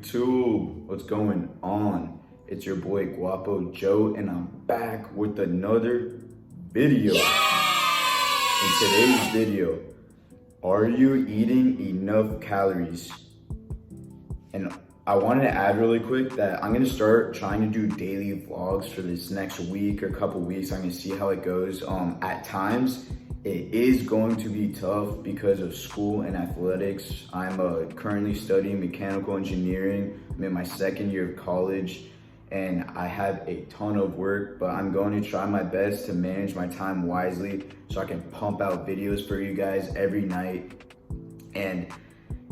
YouTube, what's going on? It's your boy Guapo Joe, and I'm back with another video. In today's video, are you eating enough calories? And I wanted to add really quick that I'm gonna start trying to do daily vlogs for this next week or couple weeks. I'm gonna see how it goes. At times, it is going to be tough because of school and athletics. I'm currently studying mechanical engineering. I'm in my second year of college and I have a ton of work, but I'm going to try my best to manage my time wisely so I can pump out videos for you guys every night. And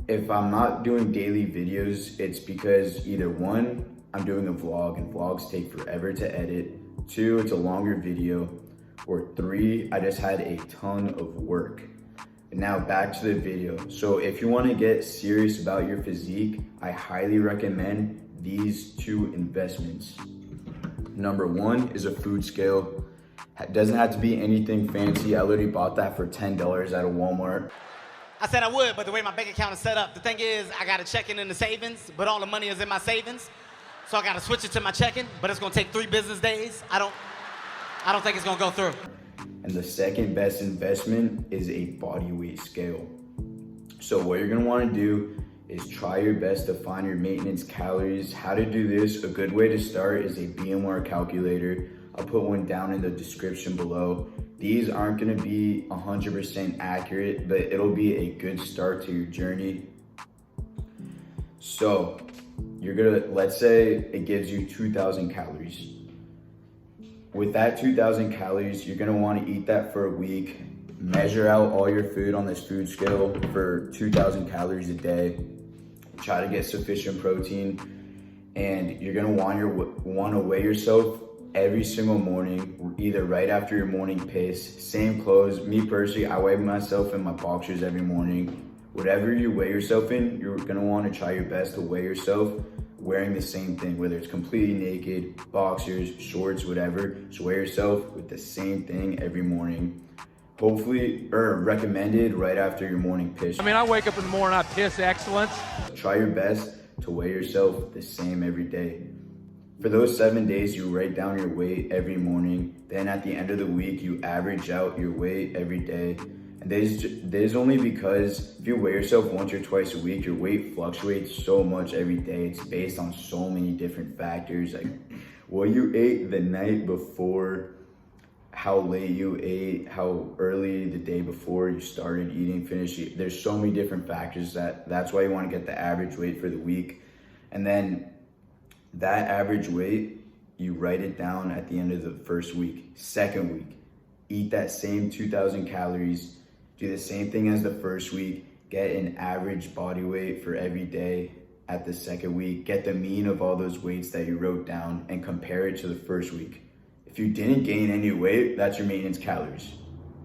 if I'm not doing daily videos, it's because either one, I'm doing a vlog and vlogs take forever to edit. Two, it's a longer video. Or three, I just had a ton of work. And now back to the video. So if you want to get serious about your physique, I highly recommend these two investments. Number one is a food scale. It doesn't have to be anything fancy. I literally bought that for $10 at a Walmart. I said I would, but the way my bank account is set up, the thing is I got a checking in the savings, but all the money is in my savings. So I got to switch it to my checking, but it's going to take 3 business days. I don't think it's gonna go through. And the second best investment is a body weight scale. So what you're gonna wanna do is try your best to find your maintenance calories. How to do this, a good way to start is a BMR calculator. I'll put one down in the description below. These aren't gonna be 100% accurate, but it'll be a good start to your journey. So let's say it gives you 2,000 calories. With that 2,000 calories, you're gonna wanna eat that for a week, measure out all your food on this food scale for 2,000 calories a day, try to get sufficient protein, and you're gonna wanna weigh yourself every single morning, either right after your morning pace, same clothes. Me personally, I weigh myself in my boxers every morning. Whatever you weigh yourself in, you're gonna wanna try your best to weigh yourself wearing the same thing, whether it's completely naked, boxers, shorts, whatever. Just weigh yourself with the same thing every morning. Hopefully, or recommended right after your morning piss. I mean, I wake up in the morning, I piss excellence. Try your best to weigh yourself the same every day. For those 7 days, you write down your weight every morning. Then at the end of the week, you average out your weight every day. And this is only because if you weigh yourself once or twice a week, your weight fluctuates so much every day. It's based on so many different factors, like what you ate the night before, how late you ate, how early the day before you started eating, finished eating. There's so many different factors that's why you want to get the average weight for the week. And then that average weight, you write it down at the end of the first week. Second week, eat that same 2,000 calories. Do the same thing as the first week, get an average body weight for every day at the second week, get the mean of all those weights that you wrote down and compare it to the first week. If you didn't gain any weight, that's your maintenance calories.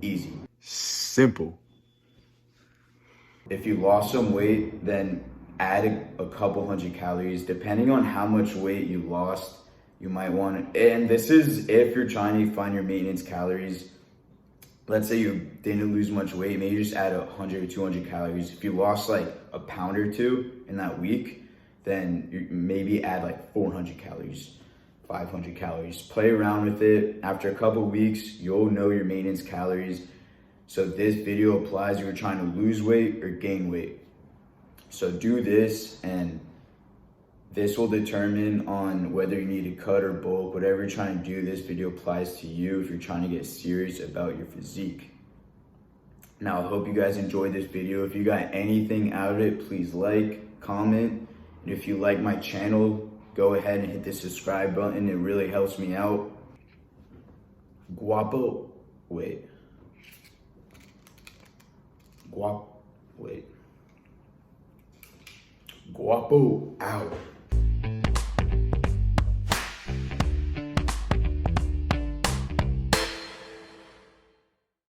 Easy. Simple. If you lost some weight, then add a couple hundred calories. Depending on how much weight you lost, you might want to, and this is if you're trying to find your maintenance calories. Let's say you didn't lose much weight, maybe just add 100 or 200 calories. If you lost like a pound or two in that week, then you maybe add like 400 calories, 500 calories. Play around with it. After a couple weeks, you'll know your maintenance calories. So this video applies if you're trying to lose weight or gain weight. So do this, and this will determine on whether you need to cut or bulk. Whatever you're trying to do, this video applies to you if you're trying to get serious about your physique. Now, I hope you guys enjoyed this video. If you got anything out of it, please like, comment. And if you like my channel, go ahead and hit the subscribe button. It really helps me out. Guapo, wait. Guapo out.